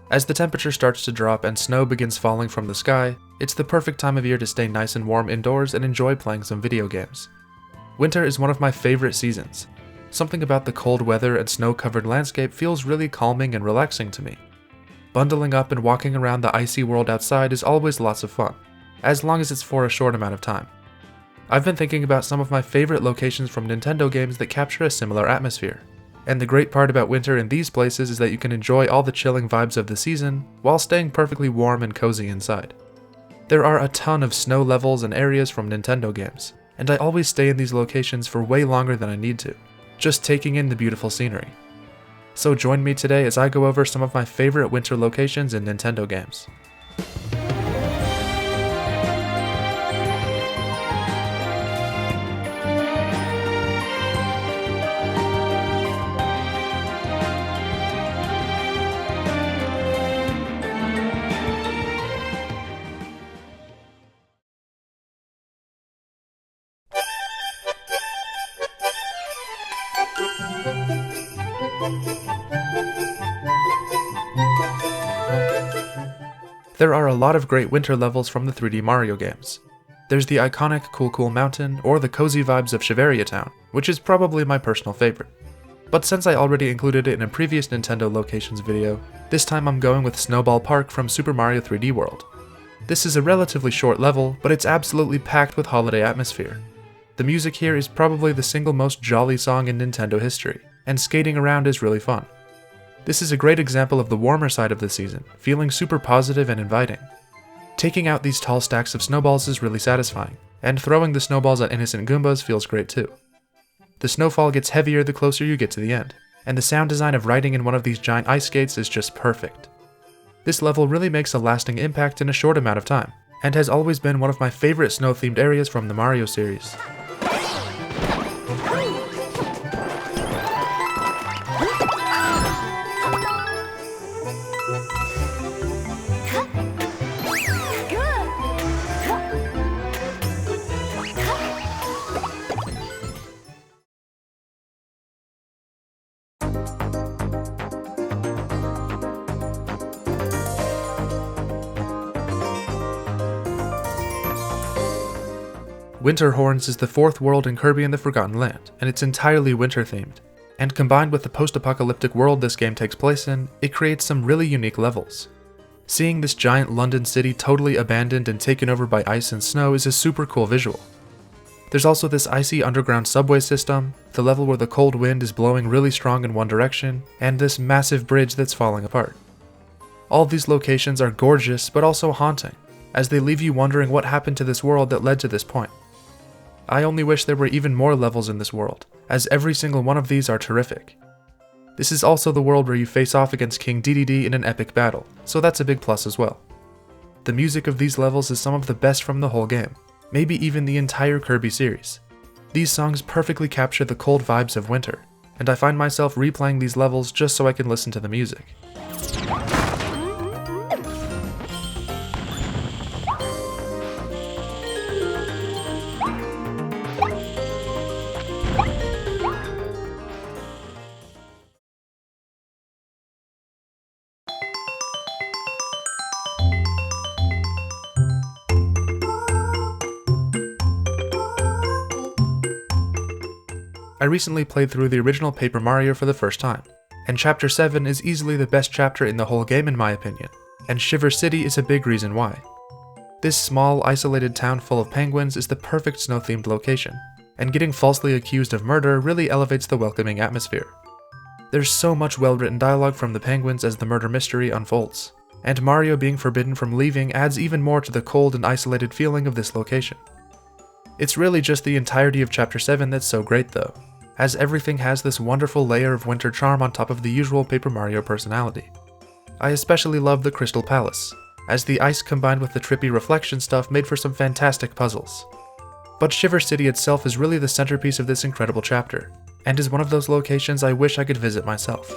As the temperature starts to drop and snow begins falling from the sky, it's the perfect time of year to stay nice and warm indoors and enjoy playing some video games. Winter is one of my favorite seasons. Something about the cold weather and snow-covered landscape feels really calming and relaxing to me. Bundling up and walking around the icy world outside is always lots of fun, as long as it's for a short amount of time. I've been thinking about some of my favorite locations from Nintendo games that capture a similar atmosphere. And the great part about winter in these places is that you can enjoy all the chilling vibes of the season while staying perfectly warm and cozy inside. There are a ton of snow levels and areas from Nintendo games, and I always stay in these locations for way longer than I need to, just taking in the beautiful scenery. So join me today as I go over some of my favorite winter locations in Nintendo games. There are a lot of great winter levels from the 3D Mario games. There's the iconic Cool Mountain or the cozy vibes of Shiveria Town, which is probably my personal favorite. But since I already included it in a previous Nintendo locations video, this time I'm going with Snowball Park from Super Mario 3D World. This is a relatively short level, but it's absolutely packed with holiday atmosphere. The music here is probably the single most jolly song in Nintendo history, and skating around is really fun. This is a great example of the warmer side of the season, feeling super positive and inviting. Taking out these tall stacks of snowballs is really satisfying, and throwing the snowballs at innocent Goombas feels great too. The snowfall gets heavier the closer you get to the end, and the sound design of riding in one of these giant ice skates is just perfect. This level really makes a lasting impact in a short amount of time, and has always been one of my favorite snow-themed areas from the Mario series. Winterhorns is the fourth world in Kirby and the Forgotten Land, and it's entirely winter-themed. And combined with the post-apocalyptic world this game takes place in, it creates some really unique levels. Seeing this giant London city totally abandoned and taken over by ice and snow is a super cool visual. There's also this icy underground subway system, the level where the cold wind is blowing really strong in one direction, and this massive bridge that's falling apart. All these locations are gorgeous but also haunting, as they leave you wondering what happened to this world that led to this point. I only wish there were even more levels in this world, as every single one of these are terrific. This is also the world where you face off against King Dedede in an epic battle, so that's a big plus as well. The music of these levels is some of the best from the whole game, maybe even the entire Kirby series. These songs perfectly capture the cold vibes of winter, and I find myself replaying these levels just so I can listen to the music. I recently played through the original Paper Mario for the first time, and Chapter 7 is easily the best chapter in the whole game in my opinion, and Shiver City is a big reason why. This small, isolated town full of penguins is the perfect snow-themed location, and getting falsely accused of murder really elevates the welcoming atmosphere. There's so much well-written dialogue from the penguins as the murder mystery unfolds, and Mario being forbidden from leaving adds even more to the cold and isolated feeling of this location. It's really just the entirety of Chapter 7 that's so great though, as everything has this wonderful layer of winter charm on top of the usual Paper Mario personality. I especially love the Crystal Palace, as the ice combined with the trippy reflection stuff made for some fantastic puzzles. But Shiver City itself is really the centerpiece of this incredible chapter, and is one of those locations I wish I could visit myself.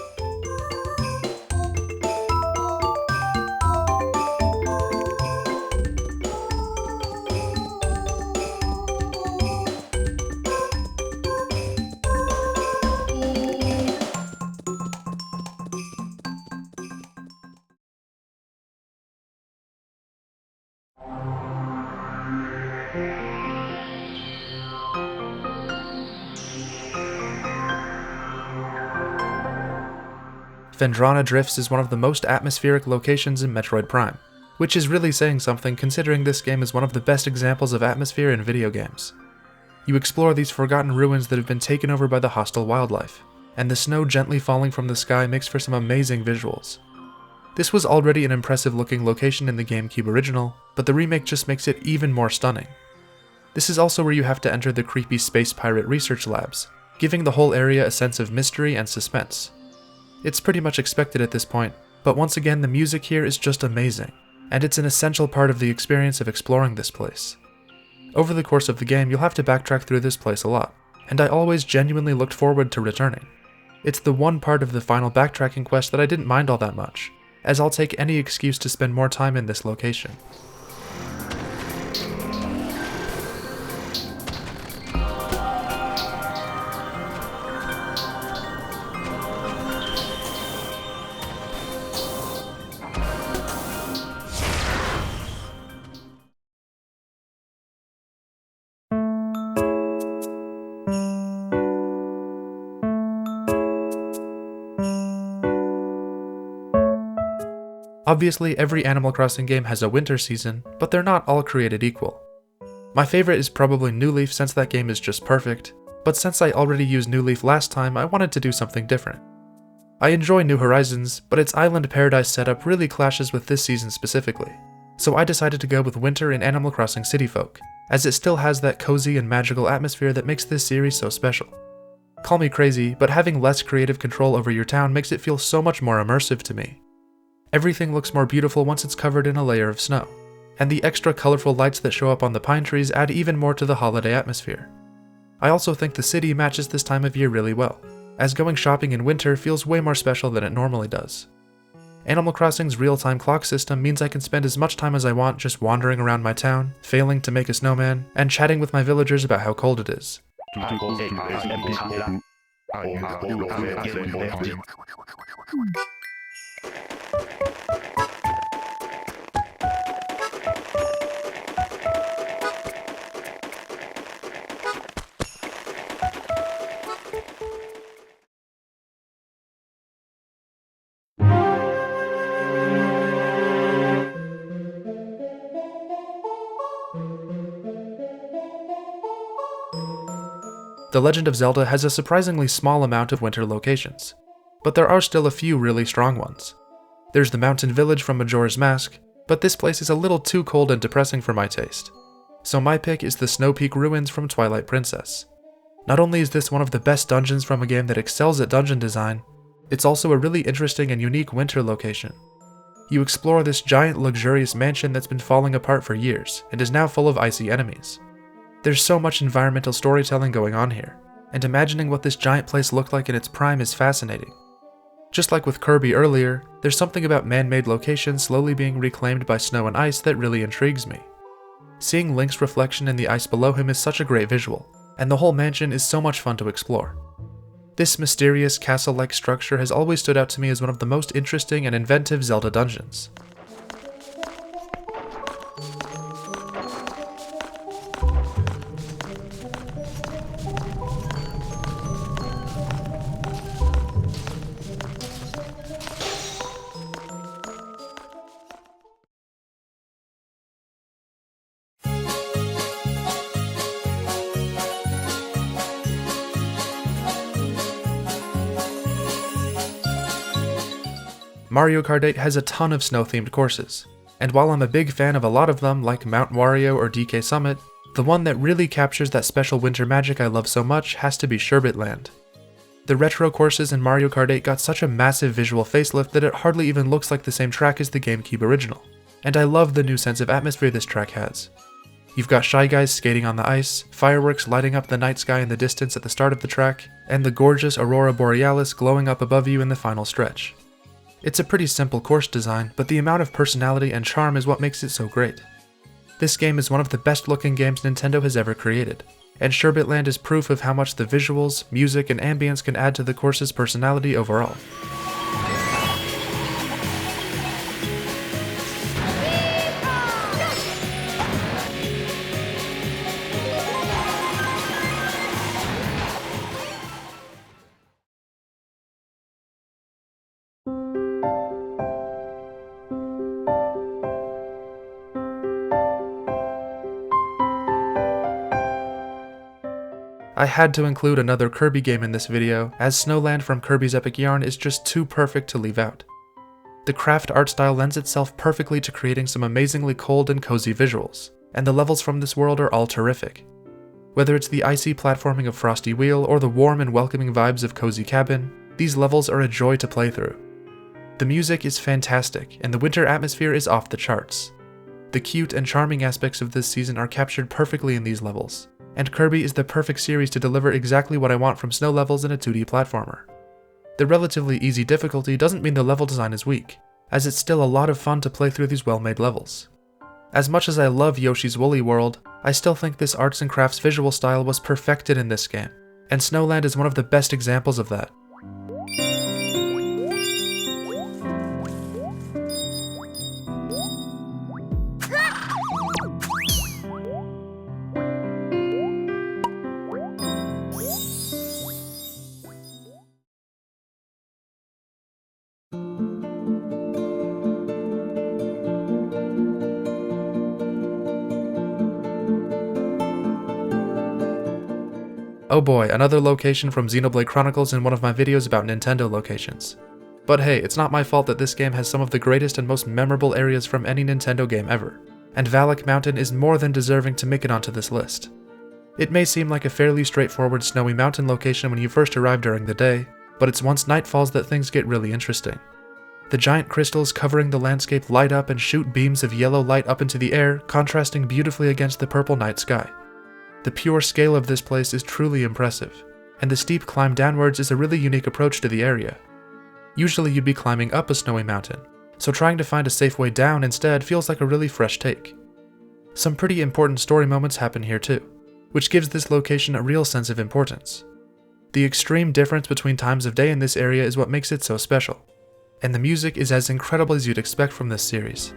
Phendrana Drifts is one of the most atmospheric locations in Metroid Prime, which is really saying something considering this game is one of the best examples of atmosphere in video games. You explore these forgotten ruins that have been taken over by the hostile wildlife, and the snow gently falling from the sky makes for some amazing visuals. This was already an impressive looking location in the GameCube original, but the remake just makes it even more stunning. This is also where you have to enter the creepy space pirate research labs, giving the whole area a sense of mystery and suspense. It's pretty much expected at this point, but once again the music here is just amazing, and it's an essential part of the experience of exploring this place. Over the course of the game, you'll have to backtrack through this place a lot, and I always genuinely looked forward to returning. It's the one part of the final backtracking quest that I didn't mind all that much, as I'll take any excuse to spend more time in this location. Obviously, every Animal Crossing game has a winter season, but they're not all created equal. My favorite is probably New Leaf since that game is just perfect, but since I already used New Leaf last time, I wanted to do something different. I enjoy New Horizons, but its island paradise setup really clashes with this season specifically, so I decided to go with winter in Animal Crossing City Folk, as it still has that cozy and magical atmosphere that makes this series so special. Call me crazy, but having less creative control over your town makes it feel so much more immersive to me. Everything looks more beautiful once it's covered in a layer of snow, and the extra colorful lights that show up on the pine trees add even more to the holiday atmosphere. I also think the city matches this time of year really well, as going shopping in winter feels way more special than it normally does. Animal Crossing's real-time clock system means I can spend as much time as I want just wandering around my town, failing to make a snowman, and chatting with my villagers about how cold it is. The Legend of Zelda has a surprisingly small amount of winter locations, but there are still a few really strong ones. There's the mountain village from Majora's Mask, but this place is a little too cold and depressing for my taste. So my pick is the Snow Peak Ruins from Twilight Princess. Not only is this one of the best dungeons from a game that excels at dungeon design, it's also a really interesting and unique winter location. You explore this giant luxurious mansion that's been falling apart for years and is now full of icy enemies. There's so much environmental storytelling going on here, and imagining what this giant place looked like in its prime is fascinating. Just like with Kirby earlier, there's something about man-made locations slowly being reclaimed by snow and ice that really intrigues me. Seeing Link's reflection in the ice below him is such a great visual, and the whole mansion is so much fun to explore. This mysterious castle-like structure has always stood out to me as one of the most interesting and inventive Zelda dungeons. Mario Kart 8 has a ton of snow-themed courses, and while I'm a big fan of a lot of them like Mount Wario or DK Summit, the one that really captures that special winter magic I love so much has to be Sherbet Land. The retro courses in Mario Kart 8 got such a massive visual facelift that it hardly even looks like the same track as the GameCube original, and I love the new sense of atmosphere this track has. You've got Shy Guys skating on the ice, fireworks lighting up the night sky in the distance at the start of the track, and the gorgeous Aurora Borealis glowing up above you in the final stretch. It's a pretty simple course design, but the amount of personality and charm is what makes it so great. This game is one of the best looking games Nintendo has ever created, and Sherbet Land is proof of how much the visuals, music, and ambience can add to the course's personality overall. I had to include another Kirby game in this video, as Snowland from Kirby's Epic Yarn is just too perfect to leave out. The craft art style lends itself perfectly to creating some amazingly cold and cozy visuals, and the levels from this world are all terrific. Whether it's the icy platforming of Frosty Wheel or the warm and welcoming vibes of Cozy Cabin, these levels are a joy to play through. The music is fantastic, and the winter atmosphere is off the charts. The cute and charming aspects of this season are captured perfectly in these levels, and Kirby is the perfect series to deliver exactly what I want from snow levels in a 2D platformer. The relatively easy difficulty doesn't mean the level design is weak, as it's still a lot of fun to play through these well-made levels. As much as I love Yoshi's Woolly World, I still think this arts and crafts visual style was perfected in this game, and Snowland is one of the best examples of that. Oh boy, another location from Xenoblade Chronicles in one of my videos about Nintendo locations. But hey, it's not my fault that this game has some of the greatest and most memorable areas from any Nintendo game ever, and Valak Mountain is more than deserving to make it onto this list. It may seem like a fairly straightforward snowy mountain location when you first arrive during the day, but it's once night falls that things get really interesting. The giant crystals covering the landscape light up and shoot beams of yellow light up into the air, contrasting beautifully against the purple night sky. The pure scale of this place is truly impressive, and the steep climb downwards is a really unique approach to the area. Usually you'd be climbing up a snowy mountain, so trying to find a safe way down instead feels like a really fresh take. Some pretty important story moments happen here too, which gives this location a real sense of importance. The extreme difference between times of day in this area is what makes it so special, and the music is as incredible as you'd expect from this series.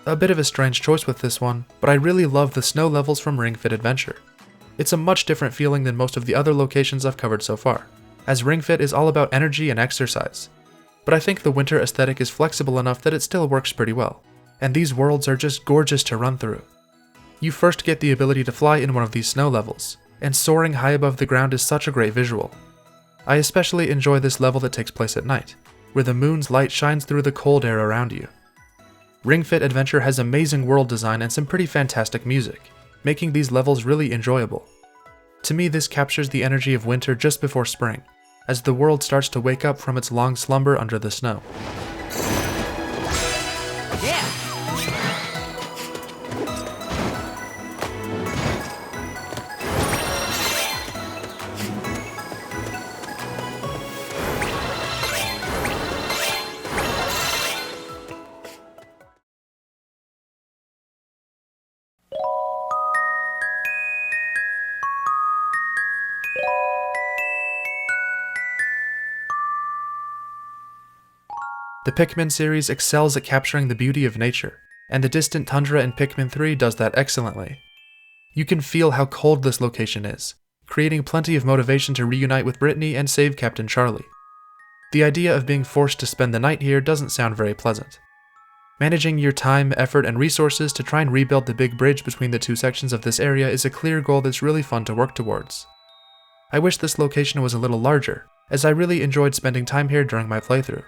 A bit of a strange choice with this one, but I really love the snow levels from Ring Fit Adventure. It's a much different feeling than most of the other locations I've covered so far, as Ring Fit is all about energy and exercise. But I think the winter aesthetic is flexible enough that it still works pretty well, and these worlds are just gorgeous to run through. You first get the ability to fly in one of these snow levels, and soaring high above the ground is such a great visual. I especially enjoy this level that takes place at night, where the moon's light shines through the cold air around you. Ring Fit Adventure has amazing world design and some pretty fantastic music, making these levels really enjoyable. To me, this captures the energy of winter just before spring, as the world starts to wake up from its long slumber under the snow. The Pikmin series excels at capturing the beauty of nature, and the distant tundra in Pikmin 3 does that excellently. You can feel how cold this location is, creating plenty of motivation to reunite with Brittany and save Captain Charlie. The idea of being forced to spend the night here doesn't sound very pleasant. Managing your time, effort, and resources to try and rebuild the big bridge between the two sections of this area is a clear goal that's really fun to work towards. I wish this location was a little larger, as I really enjoyed spending time here during my playthrough.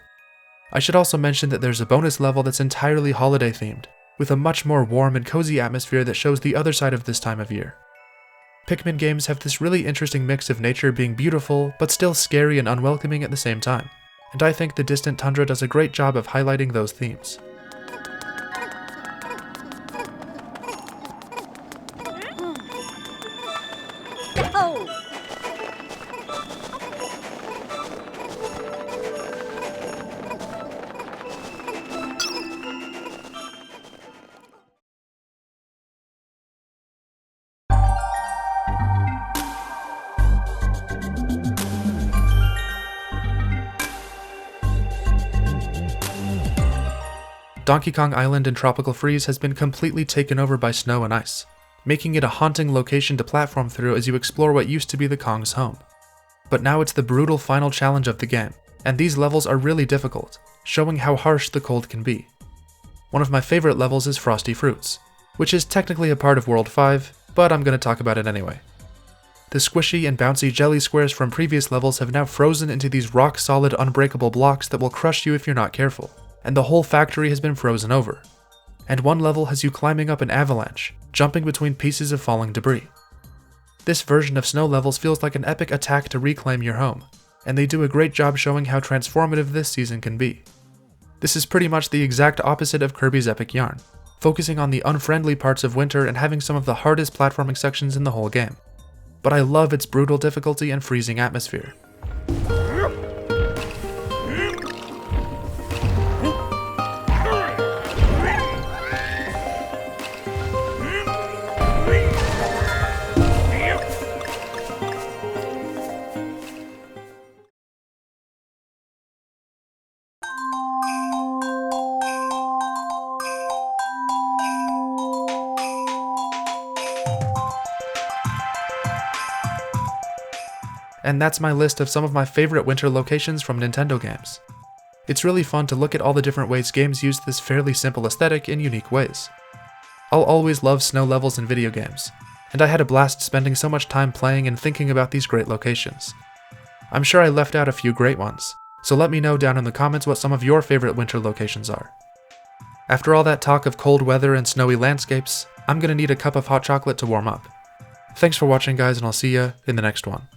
I should also mention that there's a bonus level that's entirely holiday themed, with a much more warm and cozy atmosphere that shows the other side of this time of year. Pikmin games have this really interesting mix of nature being beautiful, but still scary and unwelcoming at the same time, and I think the distant tundra does a great job of highlighting those themes. Donkey Kong Island in Tropical Freeze has been completely taken over by snow and ice, making it a haunting location to platform through as you explore what used to be the Kong's home. But now it's the brutal final challenge of the game, and these levels are really difficult, showing how harsh the cold can be. One of my favorite levels is Frosty Fruits, which is technically a part of World 5, but I'm going to talk about it anyway. The squishy and bouncy jelly squares from previous levels have now frozen into these rock-solid unbreakable blocks that will crush you if you're not careful, and the whole factory has been frozen over. And one level has you climbing up an avalanche, jumping between pieces of falling debris. This version of snow levels feels like an epic attack to reclaim your home, and they do a great job showing how transformative this season can be. This is pretty much the exact opposite of Kirby's Epic Yarn, focusing on the unfriendly parts of winter and having some of the hardest platforming sections in the whole game. But I love its brutal difficulty and freezing atmosphere. And that's my list of some of my favorite winter locations from Nintendo games. It's really fun to look at all the different ways games use this fairly simple aesthetic in unique ways. I'll always love snow levels in video games, and I had a blast spending so much time playing and thinking about these great locations. I'm sure I left out a few great ones, so let me know down in the comments what some of your favorite winter locations are. After all that talk of cold weather and snowy landscapes, I'm gonna need a cup of hot chocolate to warm up. Thanks for watching guys, and I'll see ya in the next one.